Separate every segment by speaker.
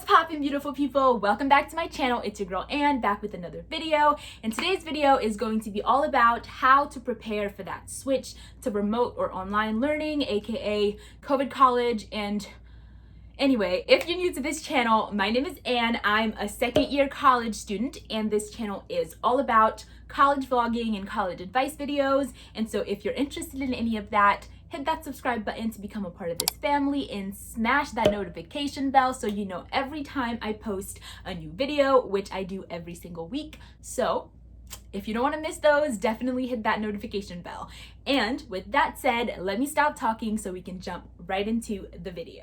Speaker 1: poppin', beautiful people? Welcome back to my channel. It's your girl Ann, back with another video. And today's video is going to be all about how to prepare for that switch to remote or online learning, aka COVID college. And anyway, if you're new to this channel, my name is Ann. I'm a second-year college student, and this channel is all about college vlogging and college advice videos. And so if you're interested in any of that, hit that subscribe button to become a part of this family and smash that notification bell so you know every time I post a new video, which I do every single week. So if you don't want to miss those, definitely hit that notification bell. And with that said, let me stop talking so we can jump right into the video.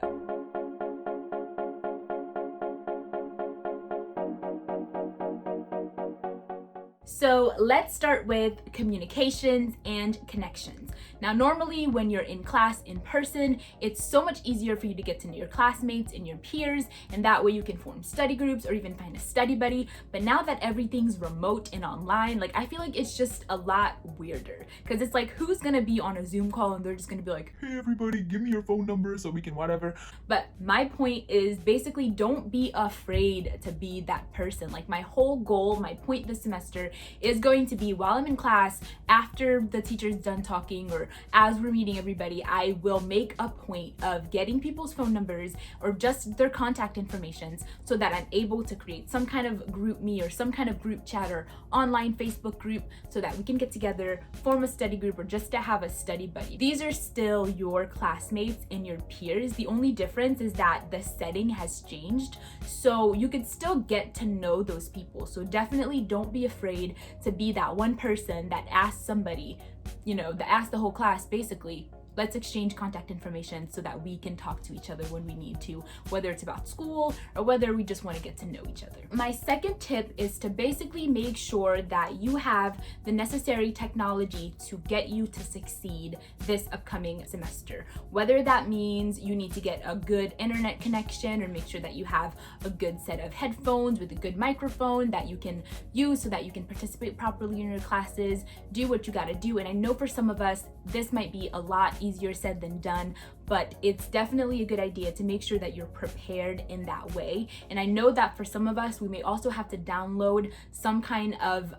Speaker 1: So let's start with communications and connections. Now, normally when you're in class in person, it's so much easier for you to get to know your classmates and your peers, and that way you can form study groups or even find a study buddy. But now that everything's remote and online, I feel like it's just a lot weirder, because it's like, who's gonna be on a Zoom call and they're just gonna be like, hey everybody, give me your phone number so we can whatever. But my point is basically, don't be afraid to be that person. My whole goal, my point this semester is going to be, while I'm in class, after the teacher's done talking or as we're meeting everybody, I will make a point of getting people's phone numbers or just their contact informations so that I'm able to create some kind of group me or some kind of group chat or online Facebook group so that we can get together, form a study group, or just to have a study buddy. These are still your classmates and your peers. The only difference is that the setting has changed, so you could still get to know those people. So definitely don't be afraid to be that one person that asks somebody, that asks the whole class, basically, let's exchange contact information so that we can talk to each other when we need to, whether it's about school or whether we just want to get to know each other. My second tip is to basically make sure that you have the necessary technology to get you to succeed this upcoming semester. Whether that means you need to get a good internet connection or make sure that you have a good set of headphones with a good microphone that you can use so that you can participate properly in your classes, do what you got to do. And I know for some of us, this might be a lot easier said than done, but it's definitely a good idea to make sure that you're prepared in that way. And I know that for some of us, we may also have to download some kind of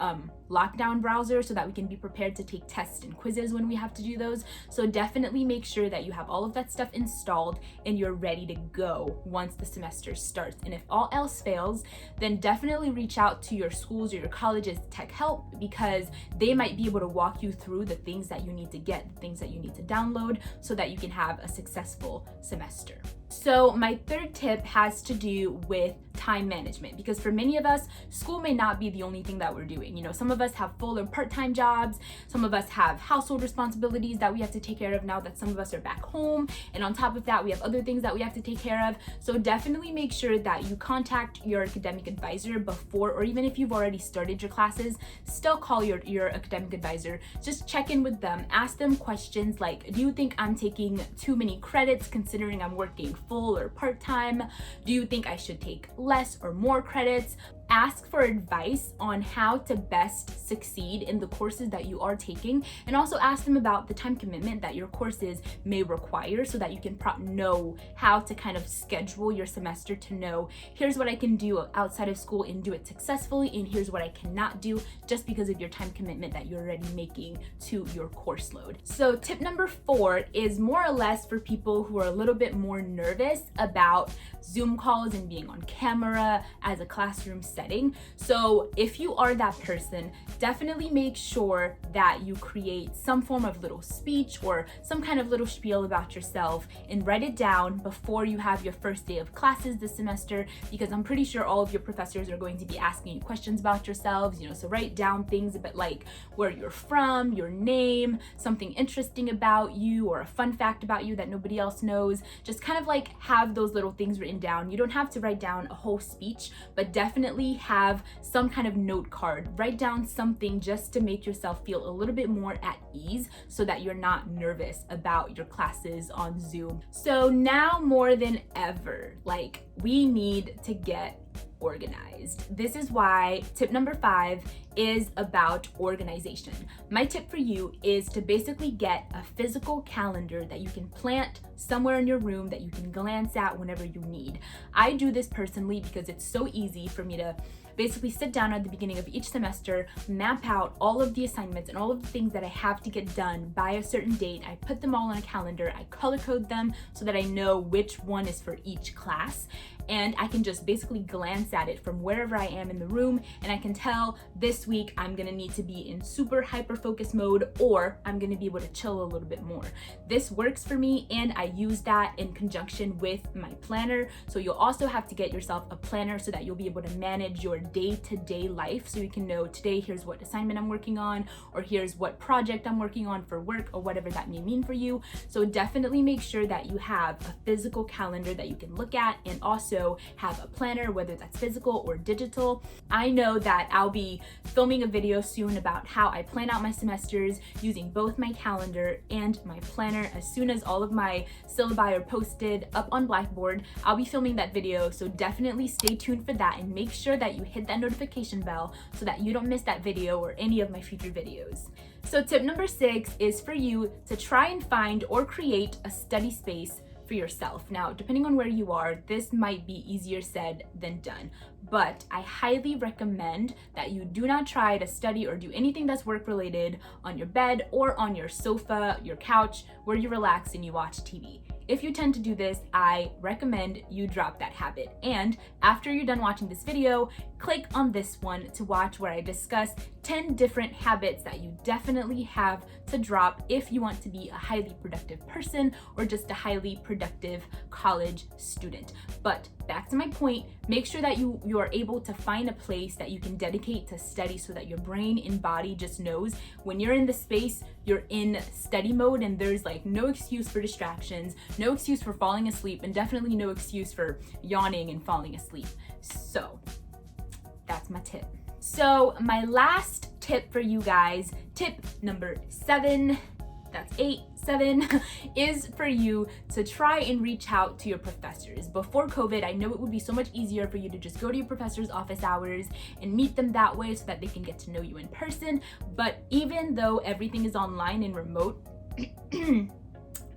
Speaker 1: lockdown browser so that we can be prepared to take tests and quizzes when we have to do those. So definitely make sure that you have all of that stuff installed and you're ready to go once the semester starts. And if all else fails, then definitely reach out to your schools or your college's tech help, because they might be able to walk you through the things that you need to get, the things that you need to download so that you can have a successful semester. So my third tip has to do with time management, because for many of us, school may not be the only thing that we're doing. Some of us have full or part-time jobs. Some of us have household responsibilities that we have to take care of now that some of us are back home. And on top of that, we have other things that we have to take care of. So definitely make sure that you contact your academic advisor before, or even if you've already started your classes, still call your academic advisor. Just check in with them. Ask them questions like, do you think I'm taking too many credits considering I'm working full or part-time? Do you think I should take less or more credits? Ask for advice on how to best succeed in the courses that you are taking, and also ask them about the time commitment that your courses may require so that you can know how to kind of schedule your semester to know, here's what I can do outside of school and do it successfully, and here's what I cannot do just because of your time commitment that you're already making to your course load. So tip number 4 is more or less for people who are a little bit more nervous about Zoom calls and being on camera as a classroom setting. So if you are that person, definitely make sure that you create some form of little speech or some kind of little spiel about yourself and write it down before you have your first day of classes this semester, because I'm pretty sure all of your professors are going to be asking you questions about yourselves, so write down things about where you're from, your name, something interesting about you, or a fun fact about you that nobody else knows. Just kind of have those little things written down. You don't have to write down a whole speech, but definitely have some kind of note card. Write down something just to make yourself feel a little bit more at ease so that you're not nervous about your classes on Zoom. So now more than ever, we need to get organized. This is why tip number 5 is about organization. My tip for you is to basically get a physical calendar that you can plant somewhere in your room that you can glance at whenever you need. I do this personally because it's so easy for me to basically sit down at the beginning of each semester, map out all of the assignments and all of the things that I have to get done by a certain date. I put them all on a calendar, I color code them so that I know which one is for each class. And I can just basically glance at it from wherever I am in the room, and I can tell this week I'm gonna need to be in super hyper focus mode, or I'm gonna be able to chill a little bit more. This works for me, and I use that in conjunction with my planner. So you'll also have to get yourself a planner so that you'll be able to manage your day-to-day life, so you can know today here's what assignment I'm working on, or here's what project I'm working on for work, or whatever that may mean for you. So definitely make sure that you have a physical calendar that you can look at, and also have a planner, whether that's physical or digital. I know that I'll be filming a video soon about how I plan out my semesters using both my calendar and my planner. As soon as all of my syllabi are posted up on Blackboard, I'll be filming that video, so definitely stay tuned for that and make sure that you hit that notification bell so that you don't miss that video or any of my future videos. So tip number 6 is for you to try and find or create a study space for yourself. Now, depending on where you are, this might be easier said than done, but I highly recommend that you do not try to study or do anything that's work related on your bed or on your sofa, your couch, where you relax and you watch TV. If you tend to do this, I recommend you drop that habit. And after you're done watching this video, click on this one to watch where I discuss 10 different habits that you definitely have to drop if you want to be a highly productive person or just a highly productive college student. But back to my point, make sure that you are able to find a place that you can dedicate to study so that your brain and body just knows when you're in the space, you're in study mode, and there's like no excuse for distractions, no excuse for falling asleep, and definitely no excuse for yawning and falling asleep. So that's my tip. So my last tip for you guys, tip number 7, that's 8, 7, is for you to try and reach out to your professors. Before COVID, I know it would be so much easier for you to just go to your professor's office hours and meet them that way so that they can get to know you in person. But even though everything is online and remote,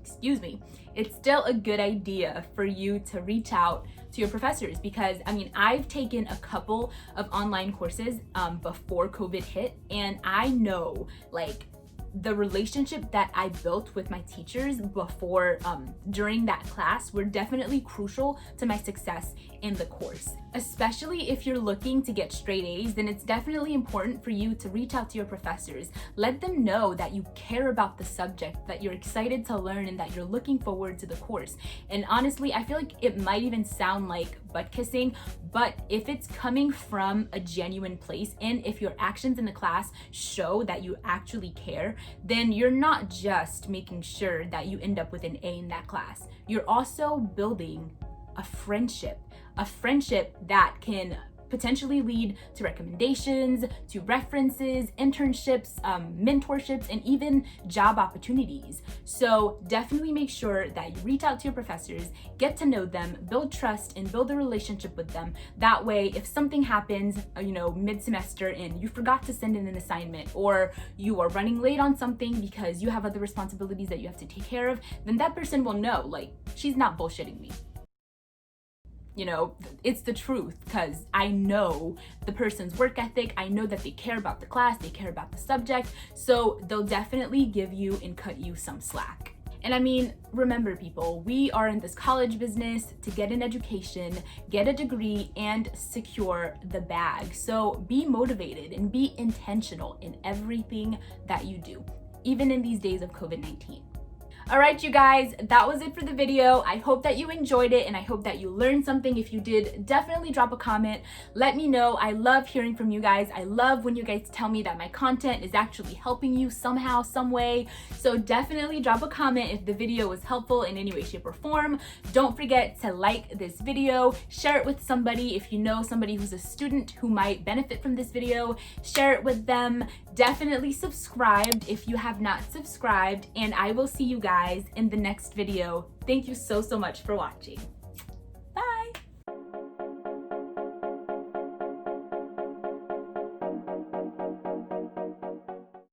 Speaker 1: excuse me, it's still a good idea for you to reach out to your professors, because I mean, I've taken a couple of online courses before COVID hit, and I know like the relationship that I built with my teachers before during that class were definitely crucial to my success in the course. Especially if you're looking to get straight A's, then it's definitely important for you to reach out to your professors. Let them know that you care about the subject, that you're excited to learn, and that you're looking forward to the course. And honestly, I feel like it might even sound like butt kissing, but if it's coming from a genuine place, and if your actions in the class show that you actually care, then you're not just making sure that you end up with an A in that class. You're also building a friendship that can potentially lead to recommendations, to references, internships, mentorships, and even job opportunities. So definitely make sure that you reach out to your professors, get to know them, build trust, and build a relationship with them. That way, if something happens, mid-semester and you forgot to send in an assignment, or you are running late on something because you have other responsibilities that you have to take care of, then that person will know, like, she's not bullshitting me. It's the truth, because I know the person's work ethic. I know that they care about the class, they care about the subject, so they'll definitely give you and cut you some slack. And I mean, remember people, we are in this college business to get an education, get a degree, and secure the bag. So be motivated and be intentional in everything that you do, even in these days of COVID-19. All right, you guys, that was it for the video. I hope that you enjoyed it, and I hope that you learned something. If you did, definitely drop a comment. Let me know. I love hearing from you guys. I love when you guys tell me that my content is actually helping you somehow, some way. So definitely drop a comment if the video was helpful in any way, shape, or form. Don't forget to like this video, share it with somebody. If you know somebody who's a student who might benefit from this video, share it with them. Definitely subscribe if you have not subscribed, and I will see you guys in the next video. Thank you so much for watching.